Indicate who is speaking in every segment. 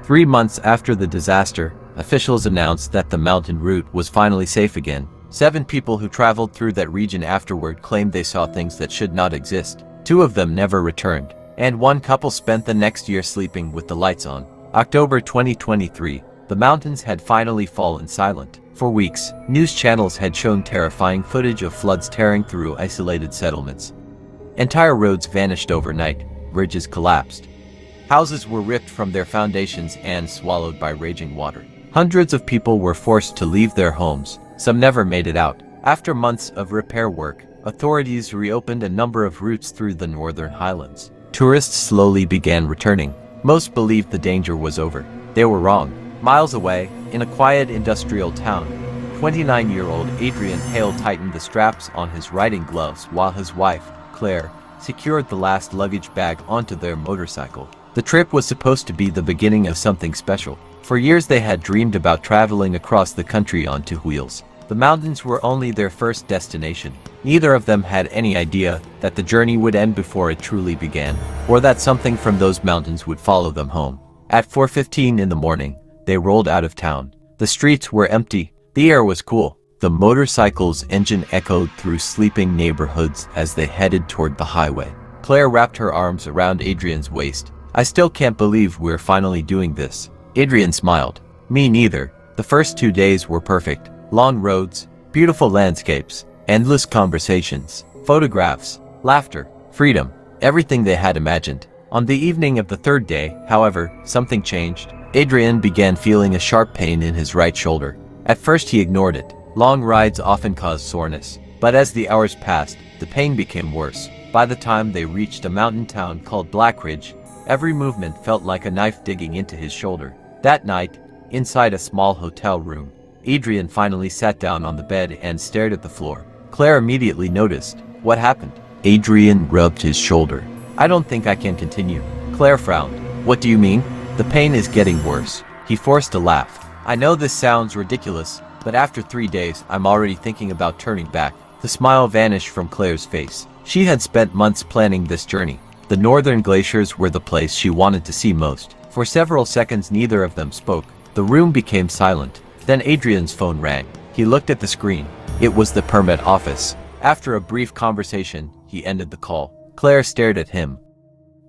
Speaker 1: 3 months after the disaster, officials announced that the mountain route was finally safe again. 7 people who traveled through that region afterward claimed they saw things that should not exist. 2 of them never returned, and 1 couple spent the next year sleeping with the lights on. October 2023, the mountains had finally fallen silent. For weeks, news channels had shown terrifying footage of floods tearing through isolated settlements. Entire roads vanished overnight, bridges collapsed. Houses were ripped from their foundations and swallowed by raging water. Hundreds of people were forced to leave their homes. Some never made it out. After months of repair work, authorities reopened a number of routes through the northern highlands. Tourists slowly began returning. Most believed the danger was over. They were wrong. Miles away, in a quiet industrial town, 29-year-old Adrian Hale tightened the straps on his riding gloves while his wife, Claire, secured the last luggage bag onto their motorcycle. The trip was supposed to be the beginning of something special. For years they had dreamed about traveling across the country on 2 wheels. The mountains were only their first destination. Neither of them had any idea that the journey would end before it truly began, or that something from those mountains would follow them home. At 4:15 in the morning, they rolled out of town. The streets were empty. The air was cool. The motorcycle's engine echoed through sleeping neighborhoods as they headed toward the highway. Claire wrapped her arms around Adrian's waist. "I still can't believe we're finally doing this." Adrian smiled. "Me neither. The first 2 days were perfect. Long roads, beautiful landscapes, endless conversations, photographs, laughter, freedom, everything they had imagined." On the evening of the 3rd day, however, something changed. Adrian began feeling a sharp pain in his right shoulder. At first he ignored it. Long rides often cause soreness, but as the hours passed, the pain became worse. By the time they reached a mountain town called Blackridge, every movement felt like a knife digging into his shoulder. That night, inside a small hotel room, Adrian finally sat down on the bed and stared at the floor. Claire immediately noticed. "What happened?" Adrian rubbed his shoulder. "I don't think I can continue." Claire frowned. "What do you mean?" "The pain is getting worse." He forced a laugh. "I know this sounds ridiculous, but after 3 days, I'm already thinking about turning back." The smile vanished from Claire's face. She had spent months planning this journey. The northern glaciers were the place she wanted to see most. For several seconds neither of them spoke. The room became silent. Then Adrian's phone rang. He looked at the screen. It was the permit office. After a brief conversation, he ended the call. Claire stared at him.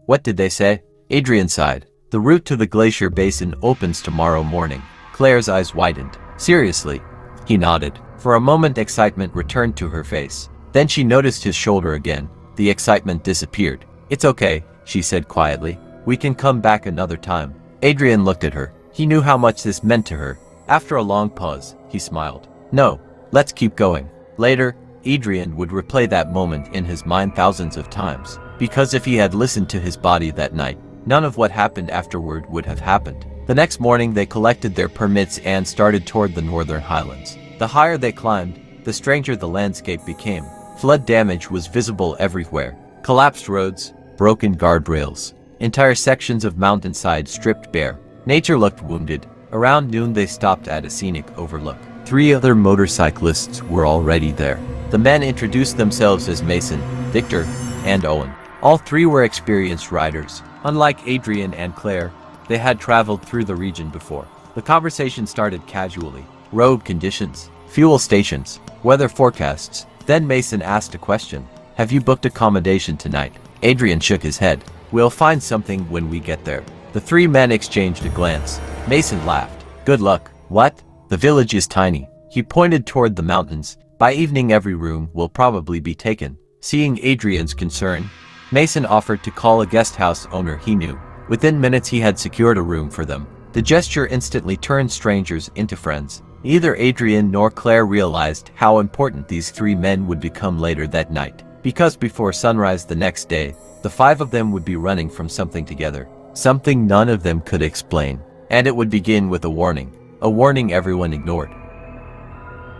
Speaker 1: "What did they say?" Adrian sighed. "The route to the glacier basin opens tomorrow morning." Claire's eyes widened. "Seriously?" He nodded. For a moment excitement returned to her face. Then she noticed his shoulder again. The excitement disappeared. "It's okay," she said quietly. "We can come back another time." Adrian looked at her. He knew how much this meant to her. After a long pause, he smiled. "No, let's keep going." Later, Adrian would replay that moment in his mind thousands of times. Because if he had listened to his body that night, none of what happened afterward would have happened. The next morning they collected their permits and started toward the northern highlands. The higher they climbed, the stranger the landscape became. Flood damage was visible everywhere. Collapsed roads, broken guardrails, entire sections of mountainside stripped bare. Nature looked wounded. Around noon they stopped at a scenic overlook. 3 other motorcyclists were already there. The men introduced themselves as Mason, Victor, and Owen. All 3 were experienced riders. Unlike Adrian and Claire, they had traveled through the region before. The conversation started casually. Road conditions, fuel stations, weather forecasts. Then Mason asked a question. "Have you booked accommodation tonight?" Adrian shook his head. "We'll find something when we get there." The 3 men exchanged a glance. Mason laughed. "Good luck." "What?" "The village is tiny." He pointed toward the mountains. "By evening every room will probably be taken." Seeing Adrian's concern, Mason offered to call a guest house owner he knew. Within minutes he had secured a room for them. The gesture instantly turned strangers into friends. Neither Adrian nor Claire realized how important these 3 men would become later that night. Because before sunrise the next day, the 5 of them would be running from something together. Something none of them could explain. And it would begin with a warning everyone ignored.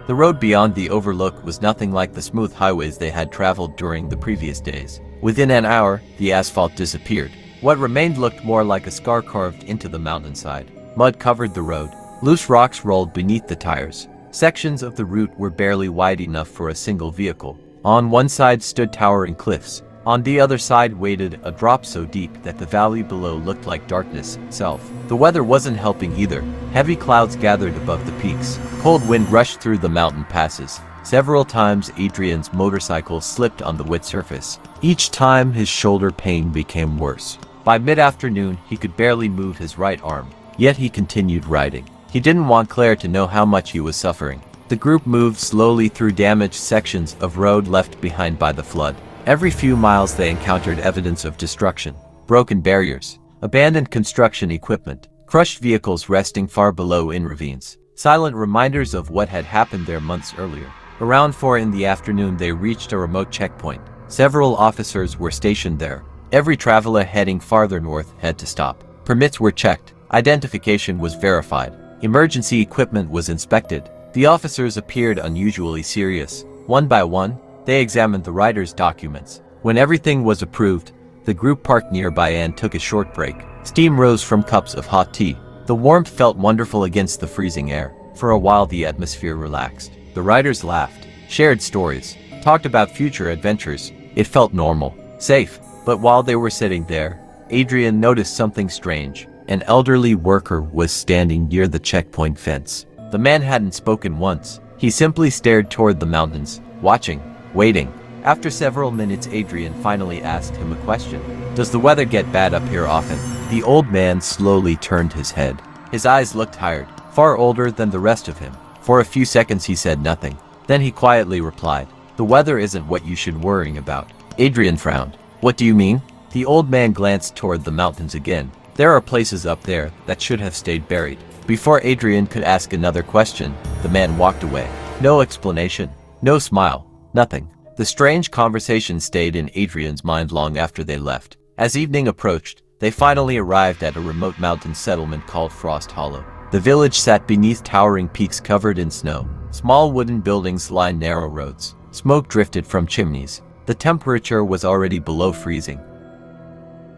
Speaker 1: The road beyond the overlook was nothing like the smooth highways they had traveled during the previous days. Within an hour, the asphalt disappeared. What remained looked more like a scar carved into the mountainside. Mud covered the road. Loose rocks rolled beneath the tires. Sections of the route were barely wide enough for a single vehicle. On one side stood towering cliffs. On the other side waited a drop so deep that the valley below looked like darkness itself. The weather wasn't helping either. Heavy clouds gathered above the peaks. Cold wind rushed through the mountain passes. Several times Adrian's motorcycle slipped on the wet surface. Each time his shoulder pain became worse. By mid-afternoon, he could barely move his right arm. Yet he continued riding. He didn't want Claire to know how much he was suffering. The group moved slowly through damaged sections of road left behind by the flood. Every few miles they encountered evidence of destruction. Broken barriers, abandoned construction equipment, crushed vehicles resting far below in ravines. Silent reminders of what had happened there months earlier. Around 4 in the afternoon they reached a remote checkpoint. Several officers were stationed there. Every traveler heading farther north had to stop. Permits were checked. Identification was verified. Emergency equipment was inspected. The officers appeared unusually serious. One by one, they examined the riders' documents. When everything was approved, the group parked nearby and took a short break. Steam rose from cups of hot tea. The warmth felt wonderful against the freezing air. For a while the atmosphere relaxed. The riders laughed, shared stories, talked about future adventures. It felt normal, safe. But while they were sitting there, Adrian noticed something strange. An elderly worker was standing near the checkpoint fence. The man hadn't spoken once. He simply stared toward the mountains, watching, waiting. After several minutes, Adrian finally asked him a question. "Does the weather get bad up here often?" The old man slowly turned his head. His eyes looked tired, far older than the rest of him. For a few seconds he said nothing. Then he quietly replied, "The weather isn't what you should worry about." Adrian frowned. "What do you mean?" The old man glanced toward the mountains again. "There are places up there that should have stayed buried." Before Adrian could ask another question, the man walked away. No explanation, no smile, nothing. The strange conversation stayed in Adrian's mind long after they left. As evening approached, they finally arrived at a remote mountain settlement called Frost Hollow. The village sat beneath towering peaks covered in snow. Small wooden buildings lined narrow roads. Smoke drifted from chimneys. The temperature was already below freezing.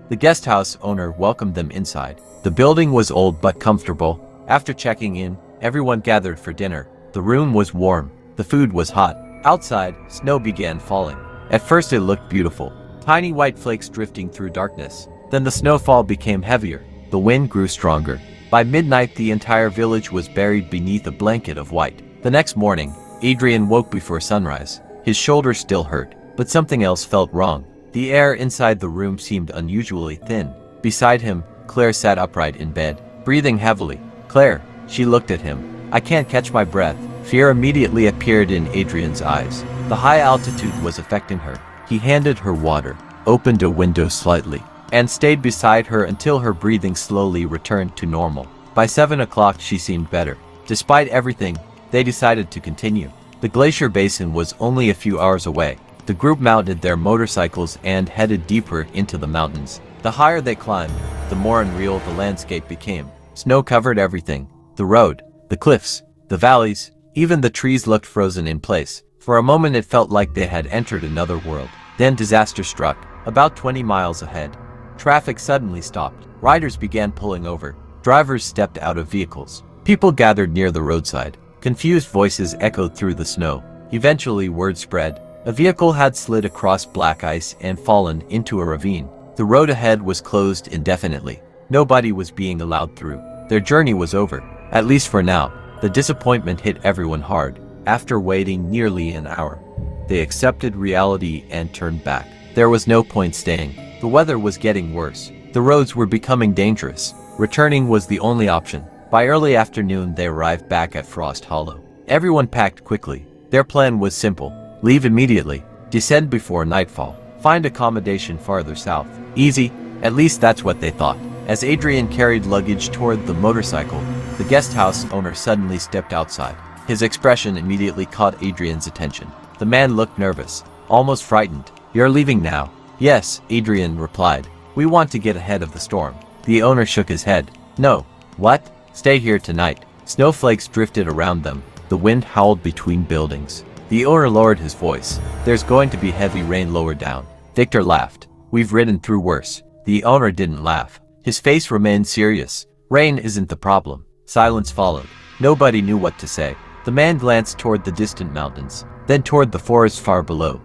Speaker 1: The guest house owner welcomed them inside. The building was old but comfortable. After checking in, everyone gathered for dinner. The room was warm. The food was hot. Outside, snow began falling. At first it looked beautiful. Tiny white flakes drifting through darkness. Then the snowfall became heavier. The wind grew stronger. By midnight the entire village was buried beneath a blanket of white. The next morning, Adrian woke before sunrise. His shoulder still hurt, but something else felt wrong. The air inside the room seemed unusually thin. Beside him, Claire sat upright in bed, breathing heavily. "Claire," she looked at him. "I can't catch my breath." Fear immediately appeared in Adrian's eyes. The high altitude was affecting her. He handed her water, opened a window slightly, and stayed beside her until her breathing slowly returned to normal. By 7 o'clock she seemed better. Despite everything, they decided to continue. The glacier basin was only a few hours away. The group mounted their motorcycles and headed deeper into the mountains. The higher they climbed, the more unreal the landscape became. Snow covered everything. The road, the cliffs, the valleys, even the trees looked frozen in place. For a moment it felt like they had entered another world. Then disaster struck, about 20 miles ahead. Traffic suddenly stopped. Riders began pulling over. Drivers stepped out of vehicles. People gathered near the roadside. Confused voices echoed through the snow. Eventually word spread. A vehicle had slid across black ice and fallen into a ravine. The road ahead was closed indefinitely. Nobody was being allowed through. Their journey was over, at least for now. The disappointment hit everyone hard. After waiting nearly an hour, they accepted reality and turned back. There was no point staying. The weather was getting worse. The roads were becoming dangerous. Returning was the only option. By early afternoon, they arrived back at Frost Hollow. Everyone packed quickly. Their plan was simple. Leave immediately. Descend before nightfall. Find accommodation farther south. Easy, at least that's what they thought. As Adrian carried luggage toward the motorcycle, the guest house owner suddenly stepped outside. His expression immediately caught Adrian's attention. The man looked nervous, almost frightened. "You're leaving now?" "Yes," Adrian replied. "We want to get ahead of the storm." The owner shook his head. "No." "What?" "Stay here tonight." Snowflakes drifted around them. The wind howled between buildings. The owner lowered his voice. "There's going to be heavy rain lower down." Victor laughed. "We've ridden through worse." The owner didn't laugh. His face remained serious. "Rain isn't the problem." Silence followed. Nobody knew what to say. The man glanced toward the distant mountains, then toward the forest far below.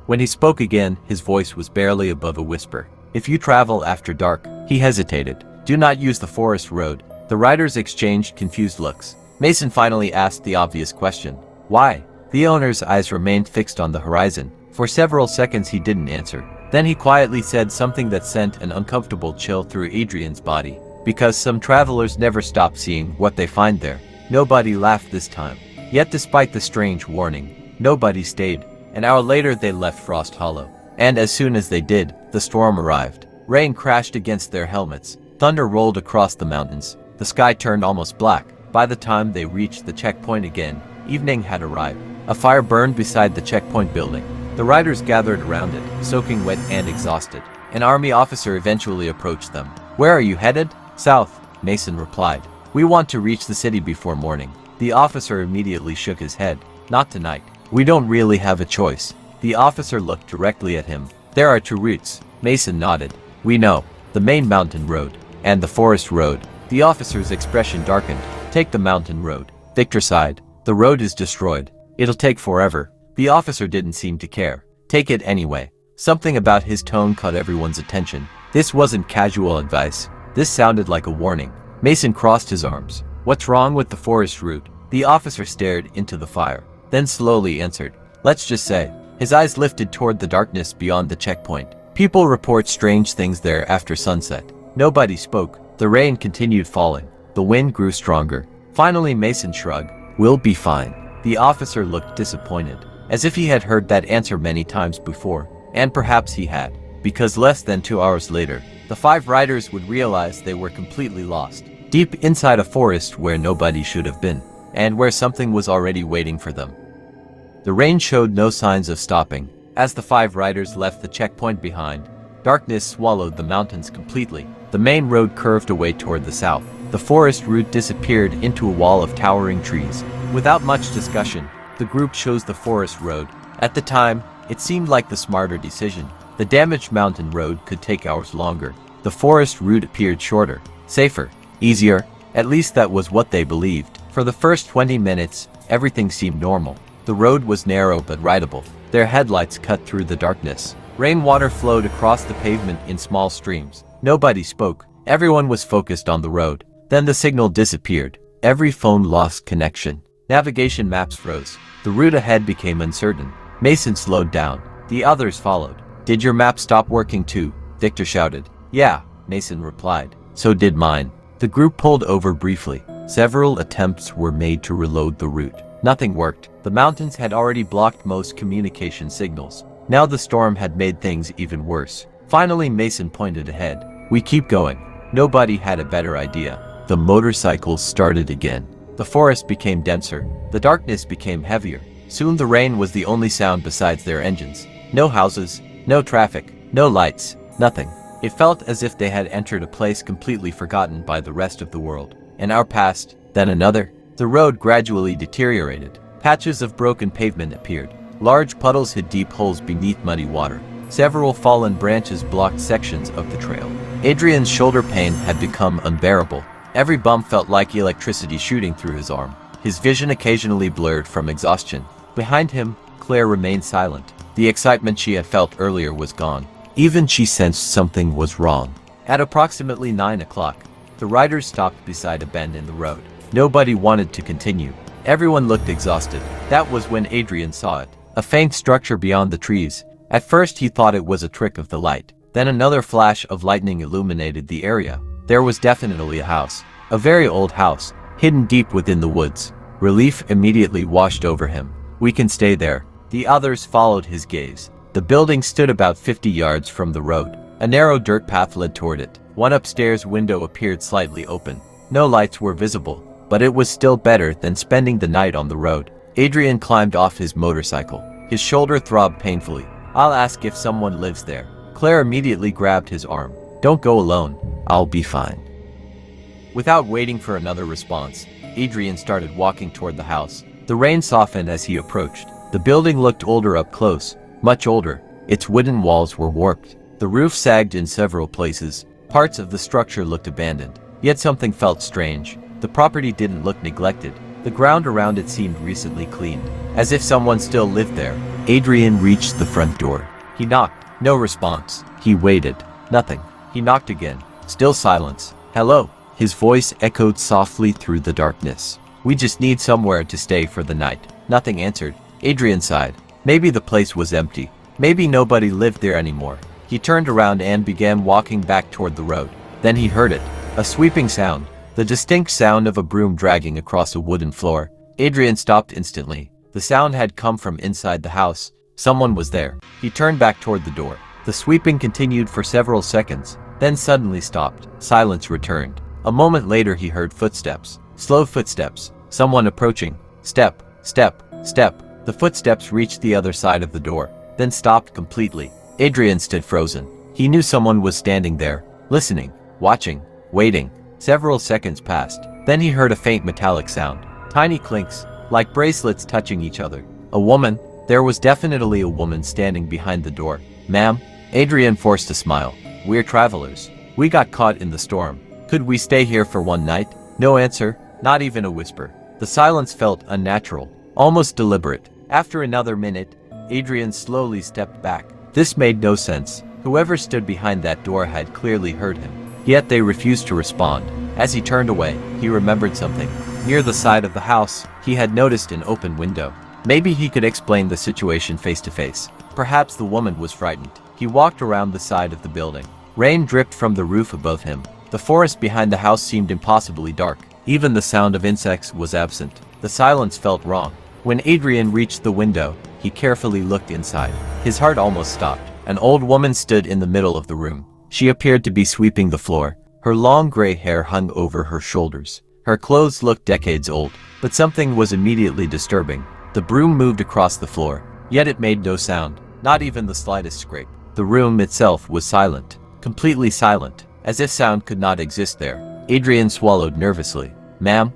Speaker 1: When he spoke again, his voice was barely above a whisper. "If you travel after dark," he hesitated. Do not use the forest road. The riders exchanged confused looks. Mason finally asked the obvious question. Why? The owner's eyes remained fixed on the horizon. For several seconds he didn't answer. Then he quietly said something that sent an uncomfortable chill through Adrian's body. Because some travelers never stop seeing what they find there. Nobody laughed this time. Yet despite the strange warning, nobody stayed. An hour later they left Frost Hollow. And as soon as they did, the storm arrived. Rain crashed against their helmets. Thunder rolled across the mountains. The sky turned almost black. By the time they reached the checkpoint again, evening had arrived. A fire burned beside the checkpoint building. The riders gathered around it, soaking wet and exhausted. An army officer eventually approached them. "Where are you headed?" "South," Mason replied. "We want to reach the city before morning." The officer immediately shook his head. "Not tonight. We don't really have a choice." The officer looked directly at him. "There are two routes." Mason nodded. "We know. The main mountain road. And the forest road." The officer's expression darkened. "Take the mountain road." Victor sighed. "The road is destroyed. It'll take forever." The officer didn't seem to care. "Take it anyway." Something about his tone caught everyone's attention. This wasn't casual advice. This sounded like a warning. Mason crossed his arms. "What's wrong with the forest route?" The officer stared into the fire, then slowly answered. "Let's just say." His eyes lifted toward the darkness beyond the checkpoint. "People report strange things there after sunset." Nobody spoke. The rain continued falling. The wind grew stronger. Finally Mason shrugged. "We'll be fine." The officer looked disappointed, as if he had heard that answer many times before. And perhaps he had, because less than 2 hours later, the 5 riders would realize they were completely lost, deep inside a forest where nobody should have been, and where something was already waiting for them. The rain showed no signs of stopping. As the 5 riders left the checkpoint behind, darkness swallowed the mountains completely. The main road curved away toward the south. The forest route disappeared into a wall of towering trees. Without much discussion, the group chose the forest road. At the time, it seemed like the smarter decision. The damaged mountain road could take hours longer. The forest route appeared shorter, safer, easier. At least that was what they believed. For the first 20 minutes, everything seemed normal. The road was narrow but rideable. Their headlights cut through the darkness. Rainwater flowed across the pavement in small streams. Nobody spoke. Everyone was focused on the road. Then the signal disappeared. Every phone lost connection. Navigation maps froze. The route ahead became uncertain. Mason slowed down. The others followed. "Did your map stop working too?" Victor shouted. "Yeah," Mason replied. "So did mine." The group pulled over briefly. Several attempts were made to reload the route. Nothing worked. The mountains had already blocked most communication signals. Now the storm had made things even worse. Finally Mason pointed ahead. "We keep going." Nobody had a better idea. The motorcycles started again. The forest became denser. The darkness became heavier. Soon the rain was the only sound besides their engines. No houses, no traffic, no lights, nothing. It felt as if they had entered a place completely forgotten by the rest of the world. An hour passed, then another. The road gradually deteriorated. Patches of broken pavement appeared. Large puddles hid deep holes beneath muddy water. Several fallen branches blocked sections of the trail. Adrian's shoulder pain had become unbearable. Every bump felt like electricity shooting through his arm. His vision occasionally blurred from exhaustion. Behind him, Claire remained silent. The excitement she had felt earlier was gone. Even she sensed something was wrong. At approximately 9 o'clock, the riders stopped beside a bend in the road. Nobody wanted to continue. Everyone looked exhausted. That was when Adrian saw it. A faint structure beyond the trees. At first he thought it was a trick of the light. Then another flash of lightning illuminated the area. There was definitely a house. A very old house, hidden deep within the woods. Relief immediately washed over him. "We can stay there." The others followed his gaze. The building stood about 50 yards from the road. A narrow dirt path led toward it. One upstairs window appeared slightly open. No lights were visible, but it was still better than spending the night on the road. Adrian climbed off his motorcycle. His shoulder throbbed painfully. "I'll ask if someone lives there." Claire immediately grabbed his arm. "Don't go alone. I'll be fine." Without waiting for another response, Adrian started walking toward the house. The rain softened as he approached. The building looked older up close, much older. Its wooden walls were warped. The roof sagged in several places. Parts of the structure looked abandoned. Yet something felt strange. The property didn't look neglected. The ground around it seemed recently cleaned, as if someone still lived there. Adrian reached the front door. He knocked. No response. He waited. Nothing. He knocked again. Still silence. Hello. His voice echoed softly through the darkness. We just need somewhere to stay for the night. Nothing answered. Adrian sighed. Maybe the place was empty. Maybe nobody lived there anymore. He turned around and began walking back toward the road. Then he heard it. A sweeping sound. The distinct sound of a broom dragging across a wooden floor. Adrian stopped instantly. The sound had come from inside the house. Someone was there. He turned back toward the door. The sweeping continued for several seconds, then suddenly stopped. Silence returned. A moment later he heard footsteps. Slow footsteps. Someone approaching. Step, step, step. The footsteps reached the other side of the door, then stopped completely. Adrian stood frozen. He knew someone was standing there, listening, watching, waiting. Several seconds passed. Then he heard a faint metallic sound. Tiny clinks, like bracelets touching each other. A woman. There was definitely a woman standing behind the door. Ma'am? Adrian forced a smile. We're travelers. We got caught in the storm. Could we stay here for one night? No answer, not even a whisper. The silence felt unnatural, almost deliberate. After another minute, Adrian slowly stepped back. This made no sense. Whoever stood behind that door had clearly heard him. Yet they refused to respond. As he turned away, he remembered something. Near the side of the house, he had noticed an open window. Maybe he could explain the situation face to face. Perhaps the woman was frightened. He walked around the side of the building. Rain dripped from the roof above him. The forest behind the house seemed impossibly dark. Even the sound of insects was absent. The silence felt wrong. When Adrian reached the window, he carefully looked inside. His heart almost stopped. An old woman stood in the middle of the room. She appeared to be sweeping the floor. Her long gray hair hung over her shoulders. Her clothes looked decades old, but something was immediately disturbing. The broom moved across the floor, yet it made no sound, not even the slightest scrape. The room itself was silent, completely silent, as if sound could not exist there. Adrian swallowed nervously. Ma'am?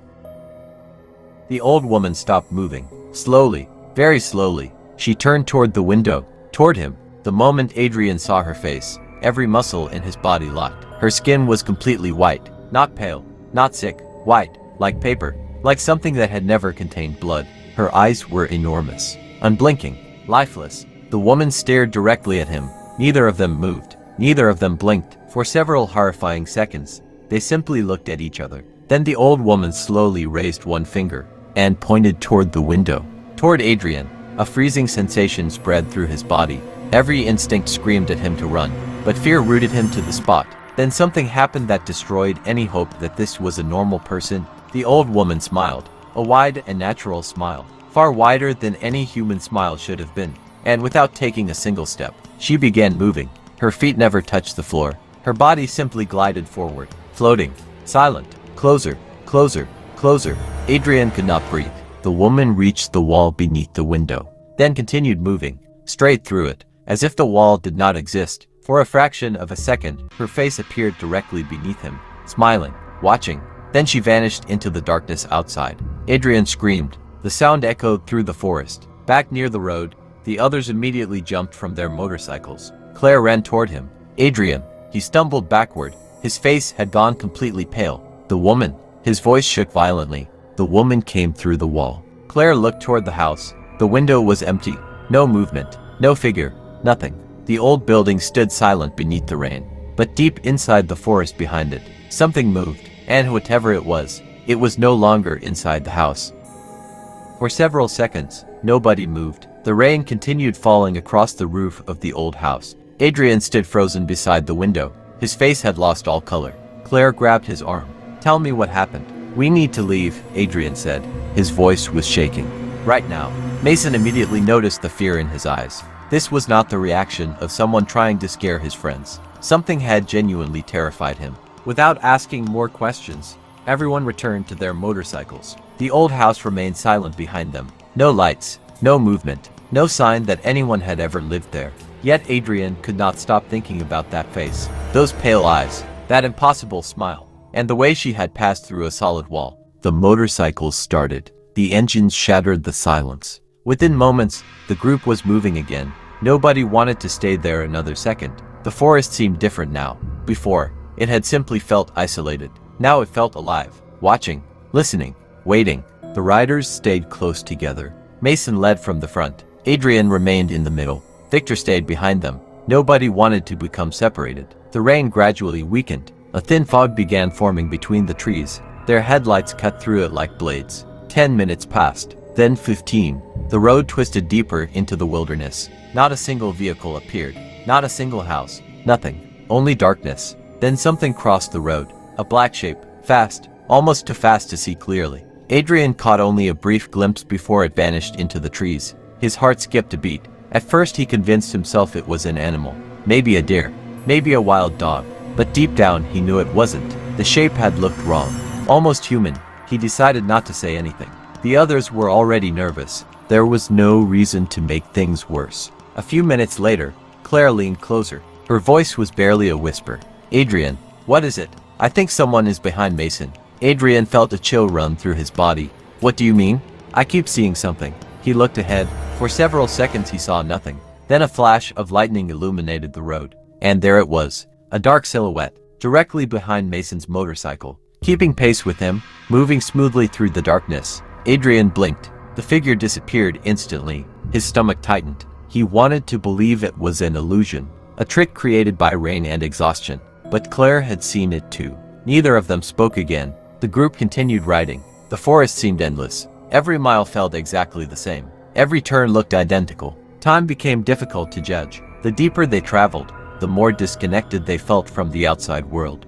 Speaker 1: The old woman stopped moving. Slowly, very slowly, she turned toward the window, toward him. The moment Adrian saw her face, every muscle in his body locked. Her skin was completely white, not pale, not sick, white, like paper, like something that had never contained blood. Her eyes were enormous, unblinking, lifeless. The woman stared directly at him. Neither of them moved. Neither of them blinked. For several horrifying seconds, they simply looked at each other. Then the old woman slowly raised one finger and pointed toward the window, toward Adrian. A freezing sensation spread through his body. Every instinct screamed at him to run, but fear rooted him to the spot. Then something happened that destroyed any hope that this was a normal person. The old woman smiled, a wide and natural smile, far wider than any human smile should have been. And without taking a single step, she began moving. Her feet never touched the floor. Her body simply glided forward, floating, silent, closer, closer, closer. Adrian could not breathe. The woman reached the wall beneath the window, then continued moving, straight through it, as if the wall did not exist. For a fraction of a second, her face appeared directly beneath him, smiling, watching. Then she vanished into the darkness outside. Adrian screamed. The sound echoed through the forest. Back near the road, the others immediately jumped from their motorcycles. Claire ran toward him. Adrian. He stumbled backward. His face had gone completely pale. The woman. His voice shook violently. The woman came through the wall. Claire looked toward the house. The window was empty. No movement. No figure. Nothing. The old building stood silent beneath the rain. But deep inside the forest behind it, something moved. And whatever it was no longer inside the house. For several seconds, nobody moved. The rain continued falling across the roof of the old house. Adrian stood frozen beside the window. His face had lost all color. Claire grabbed his arm. Tell me what happened. We need to leave, Adrian said. His voice was shaking. Right now. Mason immediately noticed the fear in his eyes. This was not the reaction of someone trying to scare his friends. Something had genuinely terrified him. Without asking more questions, everyone returned to their motorcycles. The old house remained silent behind them. No lights, no movement, no sign that anyone had ever lived there. Yet Adrian could not stop thinking about that face, those pale eyes, that impossible smile, and the way she had passed through a solid wall. The motorcycles started. The engines shattered the silence. Within moments, the group was moving again. Nobody wanted to stay there another second. The forest seemed different now. Before, it had simply felt isolated. Now it felt alive, watching, listening, waiting. The riders stayed close together. Mason led from the front. Adrian remained in the middle. Victor stayed behind them. Nobody wanted to become separated. The rain gradually weakened. A thin fog began forming between the trees. Their headlights cut through it like blades. 10 minutes passed, then 15. The road twisted deeper into the wilderness. Not a single vehicle appeared. Not a single house. Nothing. Only darkness. Then something crossed the road. A black shape. Fast. Almost too fast to see clearly. Adrian caught only a brief glimpse before it vanished into the trees. His heart skipped a beat. At first he convinced himself it was an animal. Maybe a deer. Maybe a wild dog. But deep down he knew it wasn't. The shape had looked wrong. Almost human. He decided not to say anything. The others were already nervous. There was no reason to make things worse. A few minutes later, Claire leaned closer. Her voice was barely a whisper. Adrian, what is it? I think someone is behind Mason. Adrian felt a chill run through his body. What do you mean? I keep seeing something. He looked ahead. For several seconds he saw nothing. Then a flash of lightning illuminated the road. And there it was. A dark silhouette, directly behind Mason's motorcycle. Keeping pace with him, moving smoothly through the darkness. Adrian blinked. The figure disappeared instantly. His stomach tightened. He wanted to believe it was an illusion. A trick created by rain and exhaustion. But Claire had seen it too. Neither of them spoke again. The group continued riding. The forest seemed endless. Every mile felt exactly the same. Every turn looked identical. Time became difficult to judge. The deeper they traveled, the more disconnected they felt from the outside world.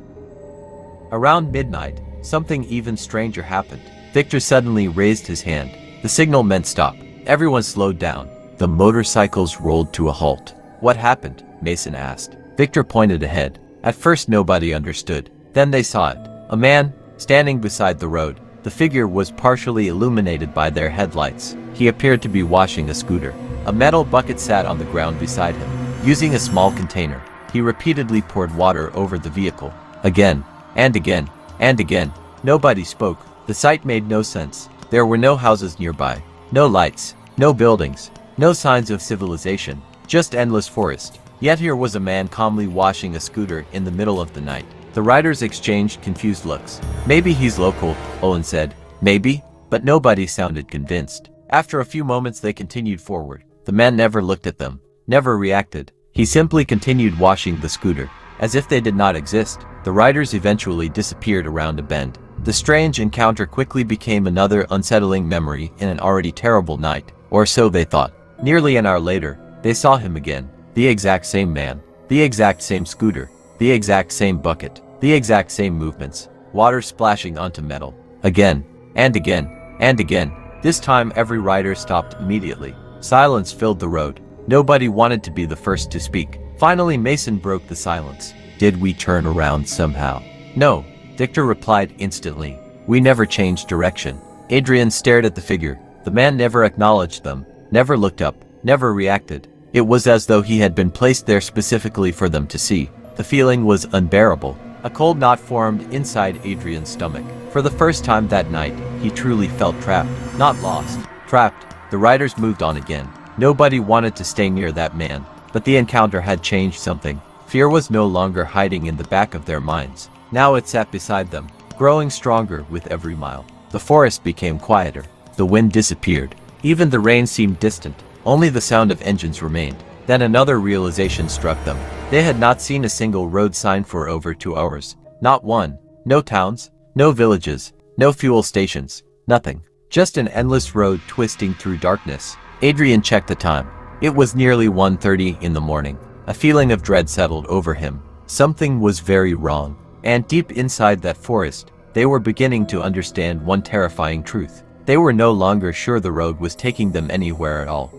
Speaker 1: Around midnight, something even stranger happened. Victor suddenly raised his hand. The signal meant stop. Everyone slowed down. The motorcycles rolled to a halt. What happened? Mason asked. Victor pointed ahead. At first nobody understood. Then they saw it. A man, standing beside the road. The figure was partially illuminated by their headlights. He appeared to be washing a scooter. A metal bucket sat on the ground beside him. Using a small container, he repeatedly poured water over the vehicle. Again, and again, and again. Nobody spoke. The sight made no sense. There were no houses nearby. No lights. No buildings. No signs of civilization. Just endless forest. Yet here was a man calmly washing a scooter in the middle of the night. The riders exchanged confused looks. Maybe he's local, Owen said. Maybe, but nobody sounded convinced. After a few moments they continued forward. The man never looked at them. Never reacted. He simply continued washing the scooter. As if they did not exist, the riders eventually disappeared around a bend. The strange encounter quickly became another unsettling memory in an already terrible night, or so they thought. Nearly an hour later, they saw him again. The exact same man. The exact same scooter. The exact same bucket. The exact same movements. Water splashing onto metal. Again, and again, and again. This time every rider stopped immediately. Silence filled the road. Nobody wanted to be the first to speak. Finally Mason broke the silence. Did we turn around somehow? No, Victor replied instantly. We never changed direction. Adrian stared at the figure. The man never acknowledged them, never looked up, never reacted. It was as though he had been placed there specifically for them to see. The feeling was unbearable. A cold knot formed inside Adrian's stomach. For the first time that night, he truly felt trapped. Not lost. Trapped. The riders moved on again. Nobody wanted to stay near that man. But the encounter had changed something. Fear was no longer hiding in the back of their minds. Now it sat beside them, growing stronger with every mile. The forest became quieter. The wind disappeared. Even the rain seemed distant. Only the sound of engines remained. Then another realization struck them. They had not seen a single road sign for over 2 hours. Not one. No towns. No villages. No fuel stations. Nothing. Just an endless road twisting through darkness. Adrian checked the time. It was nearly 1:30 in the morning. A feeling of dread settled over him. Something was very wrong. And deep inside that forest, they were beginning to understand one terrifying truth. They were no longer sure the road was taking them anywhere at all.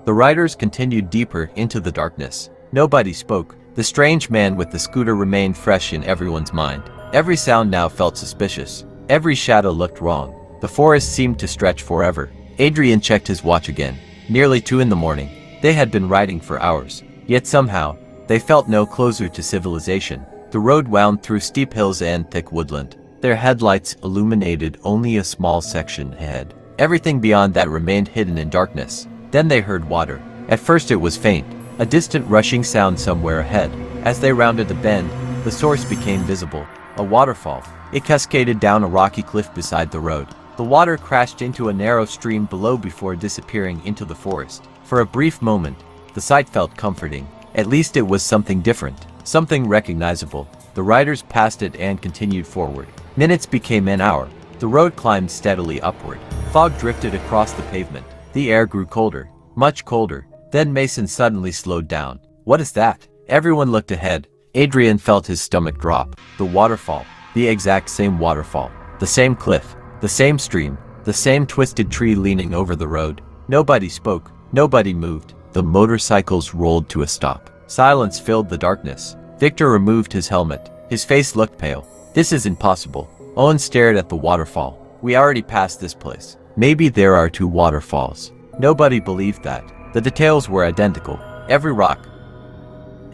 Speaker 1: The riders continued deeper into the darkness. Nobody spoke. The strange man with the scooter remained fresh in everyone's mind. Every sound now felt suspicious. Every shadow looked wrong. The forest seemed to stretch forever. Adrian checked his watch again. Nearly 2 in the morning. They had been riding for hours. Yet somehow, they felt no closer to civilization. The road wound through steep hills and thick woodland. Their headlights illuminated only a small section ahead. Everything beyond that remained hidden in darkness. Then they heard water. At first it was faint, a distant rushing sound somewhere ahead. As they rounded the bend, the source became visible. A waterfall. It cascaded down a rocky cliff beside the road. The water crashed into a narrow stream below before disappearing into the forest. For a brief moment, the sight felt comforting. At least it was something different, something recognizable. The riders passed it and continued forward. Minutes became an hour. The road climbed steadily upward. Fog drifted across the pavement. The air grew colder, much colder. Then Mason suddenly slowed down. What is that? Everyone looked ahead. Adrian felt his stomach drop. The waterfall. The exact same waterfall. The same cliff. The same stream. The same twisted tree leaning over the road. Nobody spoke. Nobody moved. The motorcycles rolled to a stop. Silence filled the darkness. Victor removed his helmet. His face looked pale. This is impossible. Owen stared at the waterfall. We already passed this place. Maybe there are two waterfalls. Nobody believed that. The details were identical. Every rock,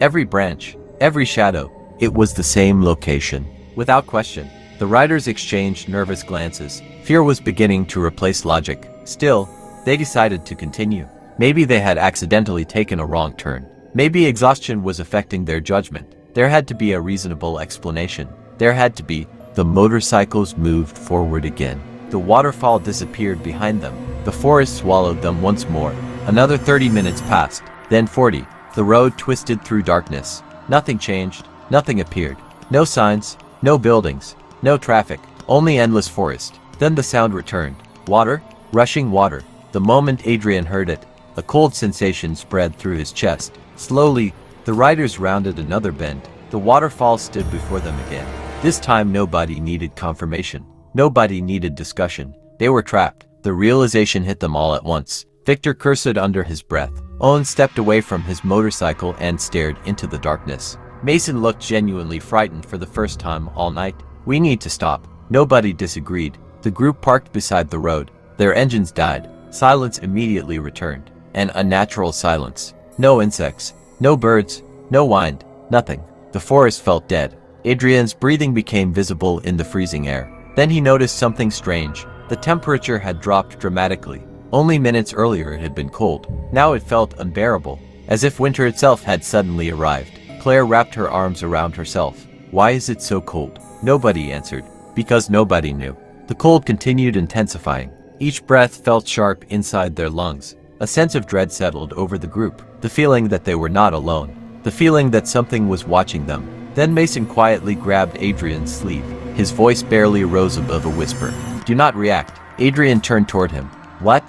Speaker 1: every branch, every shadow. It was the same location. Without question, the riders exchanged nervous glances. Fear was beginning to replace logic. Still, they decided to continue. Maybe they had accidentally taken a wrong turn. Maybe exhaustion was affecting their judgment. There had to be a reasonable explanation. There had to be. The motorcycles moved forward again. The waterfall disappeared behind them. The forest swallowed them once more. Another 30 minutes passed, then 40. The road twisted through darkness. Nothing changed. Nothing appeared. No signs, no buildings, no traffic, only endless forest. Then the sound returned. Water, rushing water. The moment Adrian heard it, a cold sensation spread through his chest. Slowly, the riders rounded another bend. The waterfall stood before them again. This time nobody needed confirmation. Nobody needed discussion. They were trapped. The realization hit them all at once. Victor cursed under his breath. Owen stepped away from his motorcycle and stared into the darkness. Mason looked genuinely frightened for the first time all night. We need to stop. Nobody disagreed. The group parked beside the road. Their engines died. Silence immediately returned. An unnatural silence. No insects. No birds. No wind. Nothing. The forest felt dead. Adrian's breathing became visible in the freezing air. Then he noticed something strange. The temperature had dropped dramatically. Only minutes earlier it had been cold. Now it felt unbearable, as if winter itself had suddenly arrived. Claire wrapped her arms around herself. Why is it so cold? Nobody answered. Because nobody knew. The cold continued intensifying. Each breath felt sharp inside their lungs. A sense of dread settled over the group. The feeling that they were not alone. The feeling that something was watching them. Then Mason quietly grabbed Adrian's sleeve. His voice barely rose above a whisper. Do not react. Adrian turned toward him. What?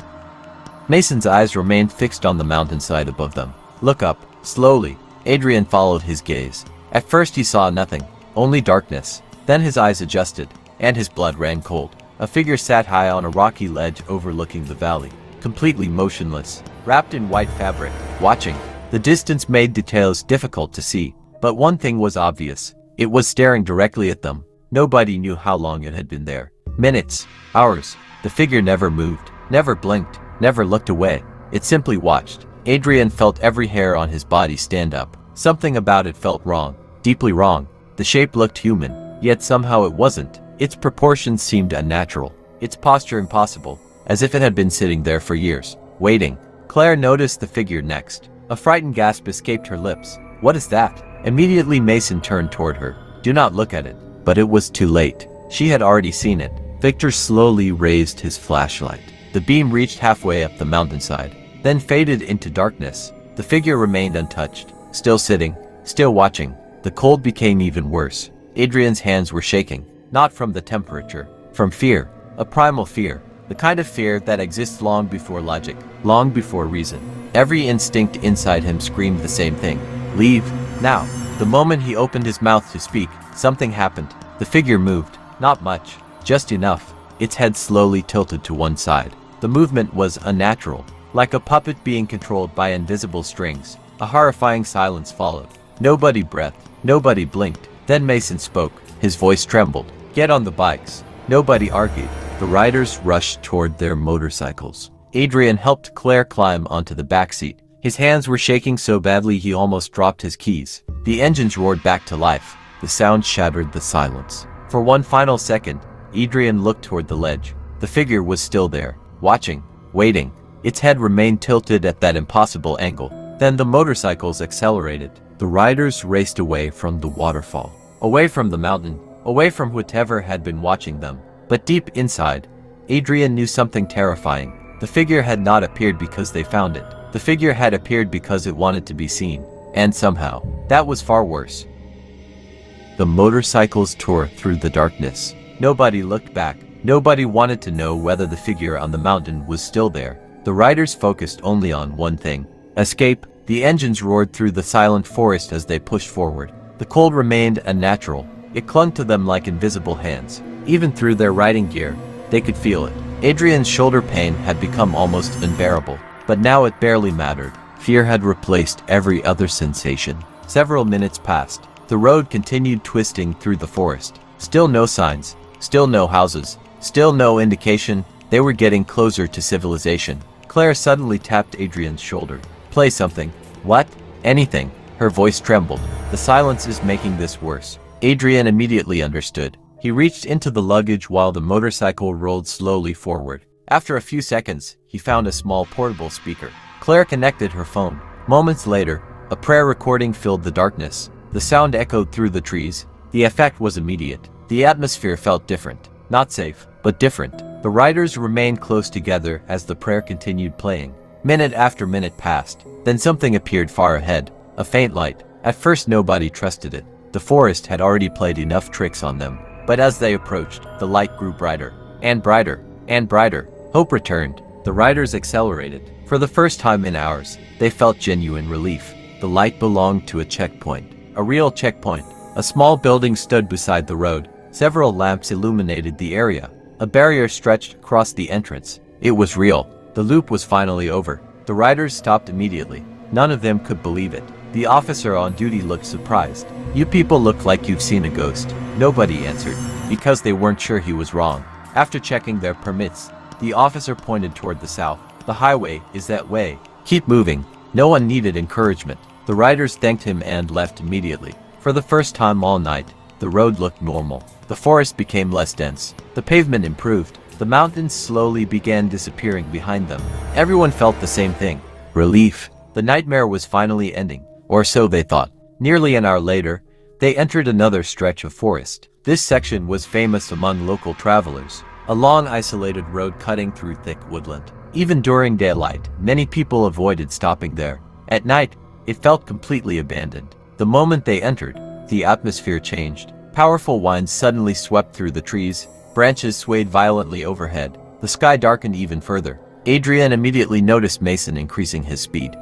Speaker 1: Mason's eyes remained fixed on the mountainside above them. Look up. Slowly. Adrian followed his gaze. At first he saw nothing. Only darkness. Then his eyes adjusted, and his blood ran cold. A figure sat high on a rocky ledge overlooking the valley. Completely motionless. Wrapped in white fabric. Watching. The distance made details difficult to see. But one thing was obvious. It was staring directly at them. Nobody knew how long it had been there. Minutes. Hours. The figure never moved. Never blinked. Never looked away. It simply watched. Adrian felt every hair on his body stand up. Something about it felt wrong. Deeply wrong. The shape looked human. Yet somehow it wasn't. Its proportions seemed unnatural. Its posture impossible. As if it had been sitting there for years. Waiting. Claire noticed the figure next. A frightened gasp escaped her lips. What is that? Immediately Mason turned toward her. Do not look at it. But it was too late. She had already seen it. Victor slowly raised his flashlight. The beam reached halfway up the mountainside, then faded into darkness. The figure remained untouched, still sitting, still watching. The cold became even worse. Adrian's hands were shaking, not from the temperature, from fear, a primal fear, the kind of fear that exists long before logic, long before reason. Every instinct inside him screamed the same thing. Leave, now. The moment he opened his mouth to speak, something happened. The figure moved, not much, just enough. Its head slowly tilted to one side. The movement was unnatural, like a puppet being controlled by invisible strings. A horrifying silence followed. Nobody breathed, nobody blinked. Then Mason spoke. His voice trembled. Get on the bikes. Nobody argued. The riders rushed toward their motorcycles. Adrian helped Claire climb onto the back seat. His hands were shaking so badly he almost dropped his keys. The engines roared back to life. The sound shattered the silence. For one final second, Adrian looked toward the ledge. The figure was still there, watching, waiting. Its head remained tilted at that impossible angle. Then the motorcycles accelerated. The riders raced away from the waterfall, away from the mountain, away from whatever had been watching them. But deep inside, Adrian knew something terrifying. The figure had not appeared because they found it. The figure had appeared because it wanted to be seen. And somehow, that was far worse. the motorcycles tore through the darkness. Nobody looked back. Nobody wanted to know whether the figure on the mountain was still there. The riders focused only on one thing: escape. The engines roared through the silent forest as they pushed forward. The cold remained unnatural. It clung to them like invisible hands. Even through their riding gear, they could feel it. Adrian's shoulder pain had become almost unbearable, but now it barely mattered. Fear had replaced every other sensation. Several minutes passed. The road continued twisting through the forest. Still no signs. Still no houses. Still no indication. They were getting closer to civilization. Claire suddenly tapped Adrian's shoulder. "Play something." "What?" "Anything." Her voice trembled. "The silence is making this worse." Adrian immediately understood. He reached into the luggage while the motorcycle rolled slowly forward. After a few seconds, he found a small portable speaker. Claire connected her phone. Moments later, a prayer recording filled the darkness. The sound echoed through the trees. The effect was immediate. The atmosphere felt different. Not safe, but different. The riders remained close together as the prayer continued playing. Minute after minute passed. Then something appeared far ahead. A faint light. At first nobody trusted it. The forest had already played enough tricks on them. But as they approached, the light grew brighter. And brighter. And brighter. Hope returned. The riders accelerated. For the first time in hours, they felt genuine relief. The light belonged to a checkpoint. A real checkpoint. A small building stood beside the road. Several lamps illuminated the area. A barrier stretched across the entrance. It was real. The loop was finally over. The riders stopped immediately. None of them could believe it. The officer on duty looked surprised. "You people look like you've seen a ghost." Nobody answered, because they weren't sure he was wrong. After checking their permits, the officer pointed toward the south. "The highway is that way. Keep moving." No one needed encouragement. The riders thanked him and left immediately. For the first time all night, the road looked normal. The forest became less dense. The pavement improved. The mountains slowly began disappearing behind them. Everyone felt the same thing: relief. The nightmare was finally ending, or so they thought. Nearly an hour later, they entered another stretch of forest. This section was famous among local travelers. A long isolated road cutting through thick woodland. Even during daylight, many people avoided stopping there. At night, it felt completely abandoned. The moment they entered, the atmosphere changed. Powerful winds suddenly swept through the trees. Branches swayed violently overhead. The sky darkened even further. Adrian immediately noticed Mason increasing his speed.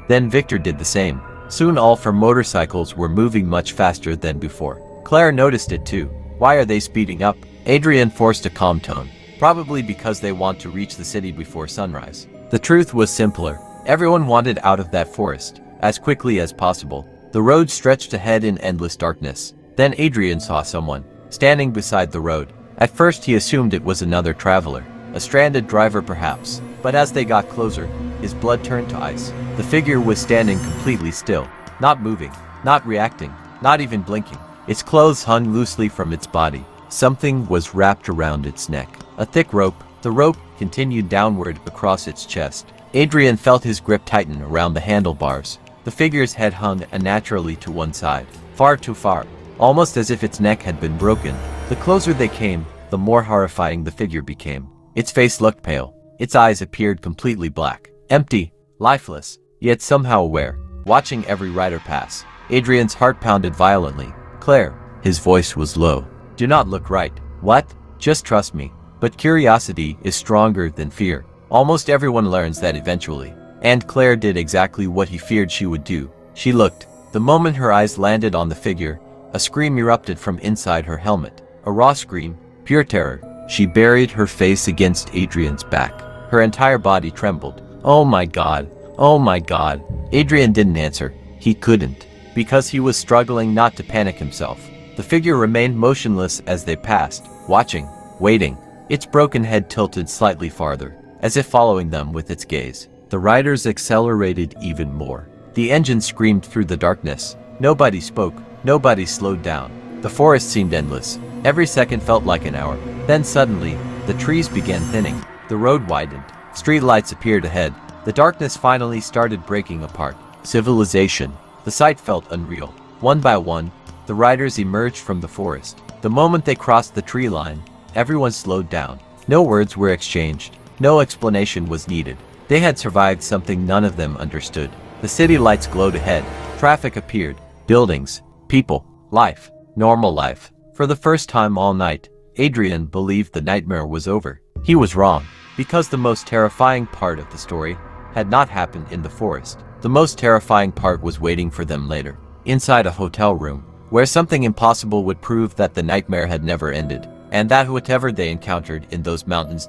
Speaker 1: Then Victor did the same. Soon all four motorcycles were moving much faster than before. Claire noticed it too. Why are they speeding up? Adrian forced a calm tone. Probably because they want to reach the city before sunrise. The truth was simpler. Everyone wanted out of that forest as quickly as possible. The road stretched ahead in endless darkness. Then Adrian saw someone standing beside the road. At first he assumed it was another traveler, a stranded driver perhaps. But as they got closer, his blood turned to ice. The figure was standing completely still, not moving, not reacting, not even blinking. Its clothes hung loosely from its body. Something was wrapped around its neck. A thick rope. The rope continued downward across its chest. Adrian felt his grip tighten around the handlebars. The figure's head hung unnaturally to one side, far too far, almost as if its neck had been broken. The closer they came, the more horrifying the figure became. Its face looked pale. Its eyes appeared completely black, empty, lifeless, yet somehow aware, watching every rider pass. Adrian's heart pounded violently. "Claire," his voice was low. "Do not look right." "What?" "Just trust me." But curiosity is stronger than fear. Almost everyone learns that eventually. And Claire did exactly what he feared she would do. She looked. The moment her eyes landed on the figure, a scream erupted from inside her helmet. A raw scream, pure terror. She buried her face against Adrian's back. Her entire body trembled. "Oh my God! Oh my God!" Adrian didn't answer. He couldn't. Because he was struggling not to panic himself. The figure remained motionless as they passed, watching, waiting. Its broken head tilted slightly farther, as if following them with its gaze. The riders accelerated even more. The engine screamed through the darkness. Nobody spoke. Nobody slowed down. The forest seemed endless. Every second felt like an hour. Then suddenly, the trees began thinning. The road widened. Street lights appeared ahead. The darkness finally started breaking apart. Civilization. The sight felt unreal. One by one, the riders emerged from the forest. The moment they crossed the tree line, everyone slowed down. No words were exchanged. No explanation was needed. They had survived something none of them understood. The city lights glowed ahead. Traffic appeared. Buildings. People. Life. Normal life. For the first time all night, Adrian believed the nightmare was over. He was wrong, because the most terrifying part of the story had not happened in the forest. The most terrifying part was waiting for them later, inside a hotel room, where something impossible would prove that the nightmare had never ended, and that whatever they encountered in those mountains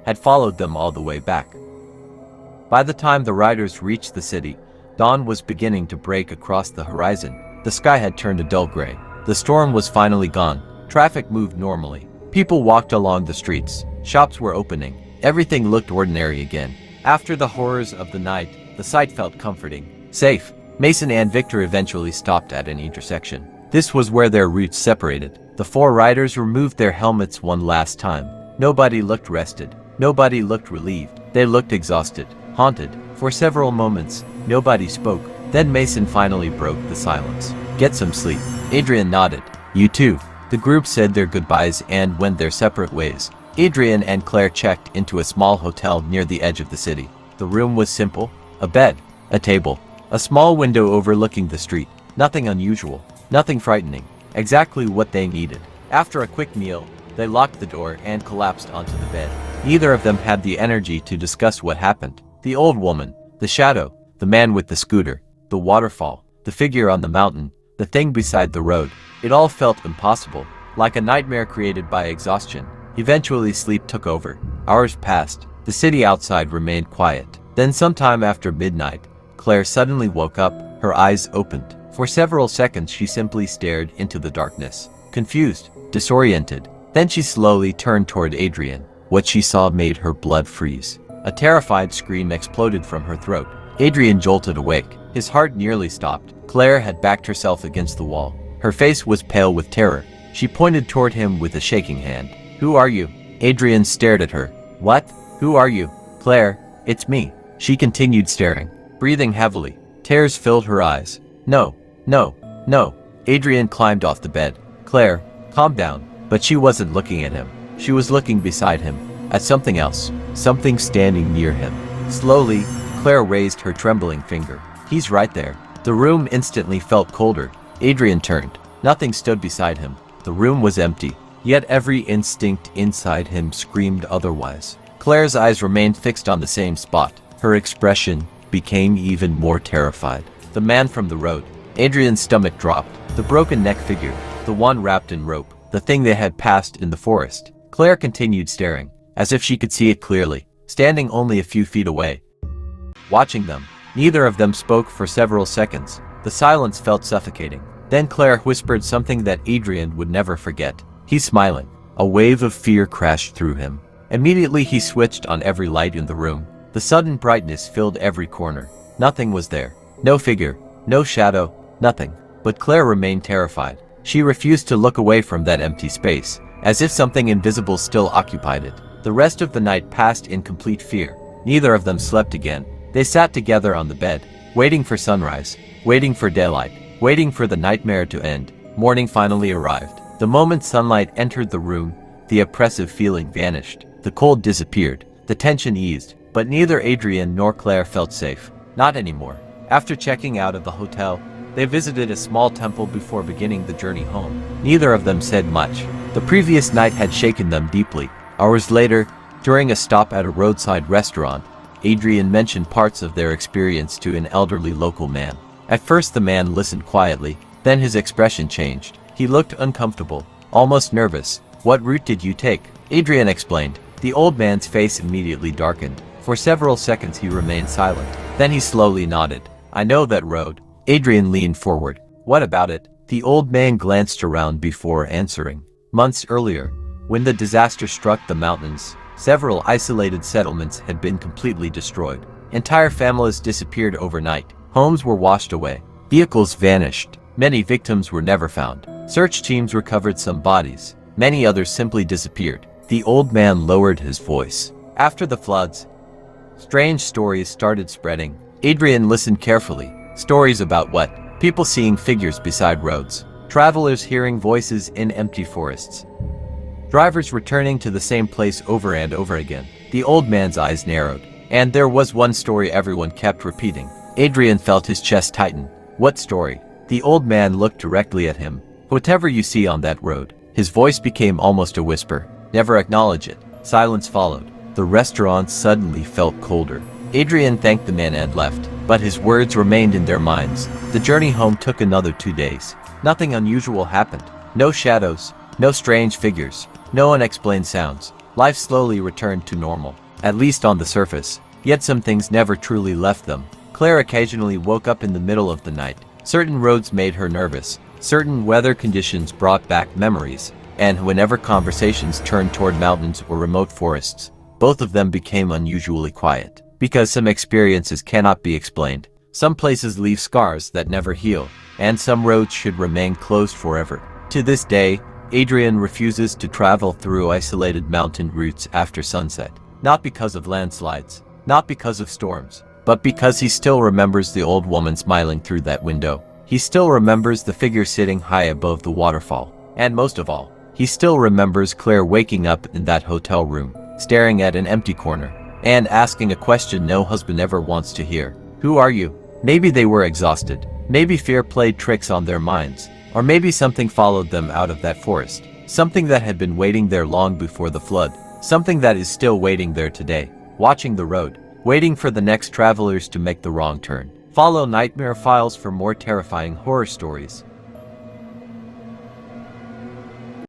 Speaker 1: had followed them all the way back. By the time the riders reached the city, dawn was beginning to break across the horizon. The sky had turned a dull gray. The storm was finally gone. Traffic moved normally. People walked along the streets. Shops were opening. Everything looked ordinary again. After the horrors of the night, the sight felt comforting. Safe. Mason and Victor eventually stopped at an intersection. This was where their routes separated. The four riders removed their helmets one last time. Nobody looked rested. Nobody looked relieved. They looked exhausted, haunted. For several moments, nobody spoke. Then Mason finally broke the silence. Get some sleep. Adrian nodded. You too. The group said their goodbyes and went their separate ways. Adrian and Claire checked into a small hotel near the edge of the city. The room was simple. A bed, a table, a small window overlooking the street. Nothing unusual, nothing frightening. Exactly what they needed. After a quick meal, they locked the door and collapsed onto the bed. Neither of them had the energy to discuss what happened. The old woman, the shadow, the man with the scooter, the waterfall, the figure on the mountain, the thing beside the road. It all felt impossible, like a nightmare created by exhaustion. Eventually sleep took over. Hours passed. The city outside remained quiet. Then sometime after midnight, Claire suddenly woke up, her eyes opened. For several seconds she simply stared into the darkness, confused, disoriented. Then she slowly turned toward Adrian. What she saw made her blood freeze. A terrified scream exploded from her throat. Adrian jolted awake. His heart nearly stopped. Claire had backed herself against the wall. Her face was pale with terror. She pointed toward him with a shaking hand. Who are you? Adrian stared at her. What? Who are you? Claire, it's me. She continued staring, breathing heavily. Tears filled her eyes. No, no, no. Adrian climbed off the bed. Claire, calm down. But she wasn't looking at him. She was looking beside him, at something else, something standing near him. Slowly, Claire raised her trembling finger. He's right there. The room instantly felt colder. Adrian turned. Nothing stood beside him. The room was empty, yet every instinct inside him screamed otherwise. Claire's eyes remained fixed on the same spot. Her expression became even more terrified. The man from the road. Adrian's stomach dropped. The broken neck figure. The one wrapped in rope. The thing they had passed in the forest. Claire continued staring, as if she could see it clearly, standing only a few feet away. Watching them, neither of them spoke for several seconds. The silence felt suffocating. Then Claire whispered something that Adrian would never forget. He's smiling. A wave of fear crashed through him. Immediately he switched on every light in the room. The sudden brightness filled every corner. Nothing was there. No figure, no shadow, nothing. But Claire remained terrified. She refused to look away from that empty space, as if something invisible still occupied it. The rest of the night passed in complete fear. Neither of them slept again. They sat together on the bed, waiting for sunrise, waiting for daylight, waiting for the nightmare to end. Morning finally arrived. The moment sunlight entered the room, the oppressive feeling vanished. The cold disappeared. The tension eased. But neither Adrian nor Claire felt safe. Not anymore. After checking out of the hotel, they visited a small temple before beginning the journey home. Neither of them said much. The previous night had shaken them deeply. Hours later, during a stop at a roadside restaurant, Adrian mentioned parts of their experience to an elderly local man. At first the man listened quietly, then his expression changed. He looked uncomfortable, almost nervous. What route did you take? Adrian explained. The old man's face immediately darkened. For several seconds he remained silent. Then he slowly nodded. I know that road. Adrian leaned forward. What about it? The old man glanced around before answering. Months earlier, when the disaster struck the mountains, several isolated settlements had been completely destroyed. Entire families disappeared overnight. Homes were washed away. Vehicles vanished. Many victims were never found. Search teams recovered some bodies. Many others simply disappeared. The old man lowered his voice. After the floods, strange stories started spreading. Adrian listened carefully. Stories about what? People seeing figures beside roads. Travelers hearing voices in empty forests. Drivers returning to the same place over and over again. The old man's eyes narrowed. And there was one story everyone kept repeating. Adrian felt his chest tighten. What story? The old man looked directly at him. Whatever you see on that road. His voice became almost a whisper. Never acknowledge it. Silence followed. The restaurant suddenly felt colder. Adrian thanked the man and left, but his words remained in their minds. The journey home took another 2 days. Nothing unusual happened. No shadows, no strange figures, no unexplained sounds. Life slowly returned to normal, at least on the surface. Yet some things never truly left them. Claire occasionally woke up in the middle of the night. Certain roads made her nervous. Certain weather conditions brought back memories. And whenever conversations turned toward mountains or remote forests, both of them became unusually quiet. Because some experiences cannot be explained. Some places leave scars that never heal, and some roads should remain closed forever. To this day, Adrian refuses to travel through isolated mountain routes after sunset. Not because of landslides, not because of storms, but because he still remembers the old woman smiling through that window. He still remembers the figure sitting high above the waterfall. And most of all, he still remembers Claire waking up in that hotel room, staring at an empty corner, and asking a question no husband ever wants to hear. Who are you? Maybe they were exhausted. Maybe fear played tricks on their minds. Or maybe something followed them out of that forest. Something that had been waiting there long before the flood. Something that is still waiting there today, watching the road, waiting for the next travelers to make the wrong turn. Follow Nightmare Files for more terrifying horror stories.